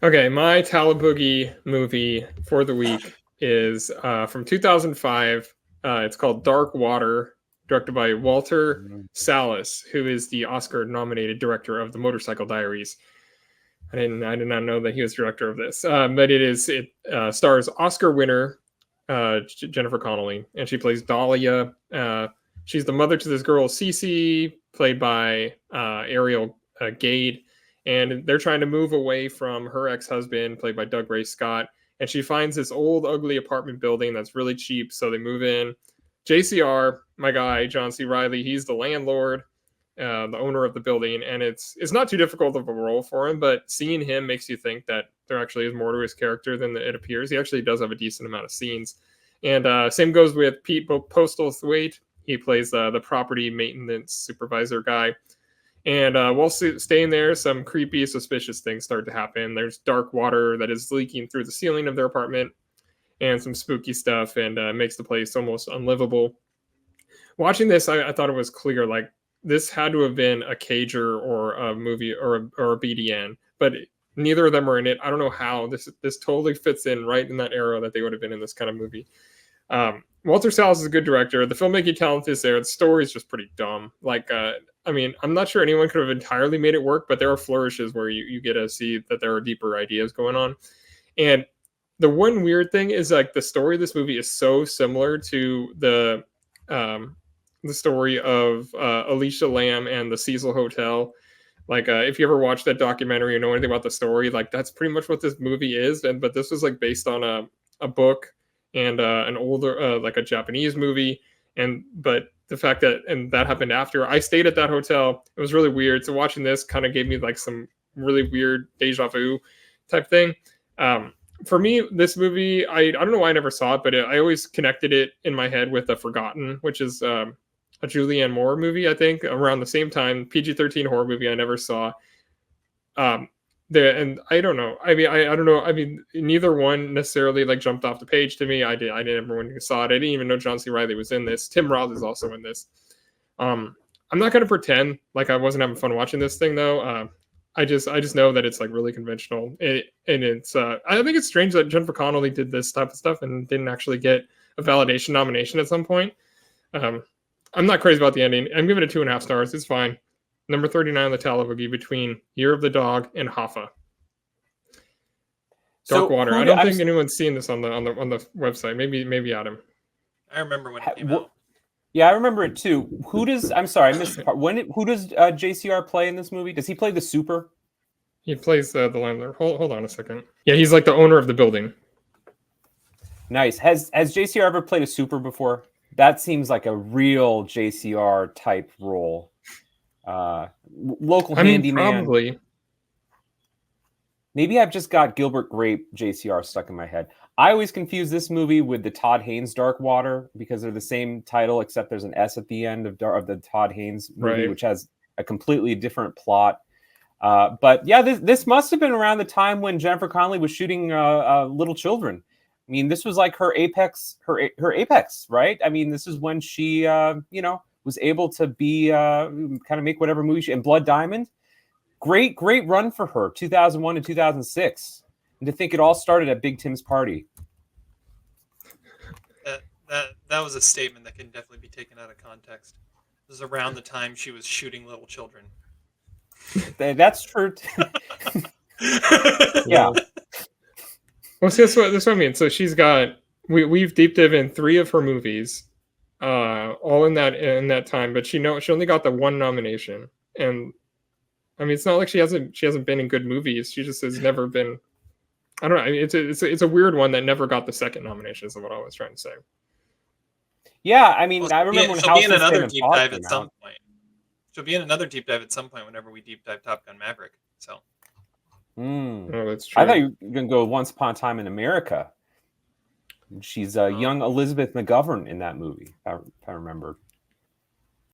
Okay, my Talaboogie movie for the week is from 2005. It's called Dark Water, directed by Walter Salles, who is the Oscar-nominated director of The Motorcycle Diaries. I did not know that he was director of this, but it stars Oscar winner Jennifer Connelly, and she plays Dahlia. She's the mother to this girl Cece, played by Ariel Gade, and they're trying to move away from her ex-husband, played by Dougray Scott. And she finds this old, ugly apartment building that's really cheap, so they move in. JCR, my guy, John C. Reilly, he's the landlord, the owner of the building, and it's not too difficult of a role for him, but seeing him makes you think that there actually is more to his character than it appears. He actually does have a decent amount of scenes. And same goes with Pete Postlethwaite. He plays the property maintenance supervisor guy. And while staying there, some creepy, suspicious things start to happen. There's dark water that is leaking through the ceiling of their apartment, and some spooky stuff, and makes the place almost unlivable. Watching this, I thought it was clear, like, this had to have been a Cager or a movie or a BDN, but neither of them are in it. I don't know how this totally fits in right in that era that they would have been in this kind of movie. Walter Salles is a good director. The filmmaking talent is there. The story is just pretty dumb. Like, I mean, I'm not sure anyone could have entirely made it work, but there are flourishes where you get to see that there are deeper ideas going on. And the one weird thing is, like, the story of this movie is so similar to the story of Alicia Lamb and the Cecil Hotel. Like, if you ever watched that documentary or know anything about the story, like, that's pretty much what this movie is. But this was, like, based on a book and an older, like, a Japanese movie. But the fact that happened after I stayed at that hotel, it was really weird. So watching this kind of gave me, like, some really weird deja vu type thing. For me, this movie, I don't know why I never saw it, but I always connected it in my head with The Forgotten, which is a Julianne Moore movie, I think, around the same time. PG-13 horror movie I never saw. And I don't know. I mean, I don't know. I mean, neither one necessarily, like, jumped off the page to me. I never when saw it. I didn't even know John C. Reilly was in this. Tim Roth is also in this. I'm not going to pretend like I wasn't having fun watching this thing, though. I just know that it's, like, really conventional. And it's I think it's strange that Jennifer Connelly did this type of stuff and didn't actually get a validation nomination at some point. I'm not crazy about the ending. I'm giving it 2.5 stars. It's fine. Number 39 on the Talaboogie between Year of the Dog and Hoffa. Dark Water. I don't think anyone's seen this on the website. Maybe Adam. I remember when it came out. Yeah, I remember it too. I'm sorry, I missed the part. Who does JCR play in this movie? Does he play the super? He plays the landlord. Hold on a second. Yeah, he's like the owner of the building. Nice. Has JCR ever played a super before? That seems like a real JCR type role. Local handyman. Probably. Maybe I've just got Gilbert Grape JCR stuck in my head. I always confuse this movie with the Todd Haynes Dark Water because they're the same title, except there's an S at the end of the Todd Haynes movie, right, which has a completely different plot. But yeah, this must have been around the time when Jennifer Connelly was shooting little children. I mean, this was like her apex, right? I mean, this is when she, was able to be kind of make whatever movie she. And Blood Diamond, great run for her, 2001 to 2006. And to think it all started at Big Tim's party. That was a statement that can definitely be taken out of context. It was around the time she was shooting little children. That's true. Yeah. Well, see, that's what I mean. So she's got we've deep dive in 3 of her movies, all in that time. But she only got the 1 nomination, and I mean, it's not like she hasn't been in good movies. She just has never been. I don't know. I mean, it's a weird one that never got the 2nd nomination. Is what I was trying to say. Yeah, I mean, I remember when she'll be in another deep dive at some point. She'll be in another deep dive at some point whenever we deep dive Top Gun Maverick. So. Oh, that's true. I thought you were going to go Once Upon a Time in America. She's young Elizabeth McGovern in that movie, if I remember.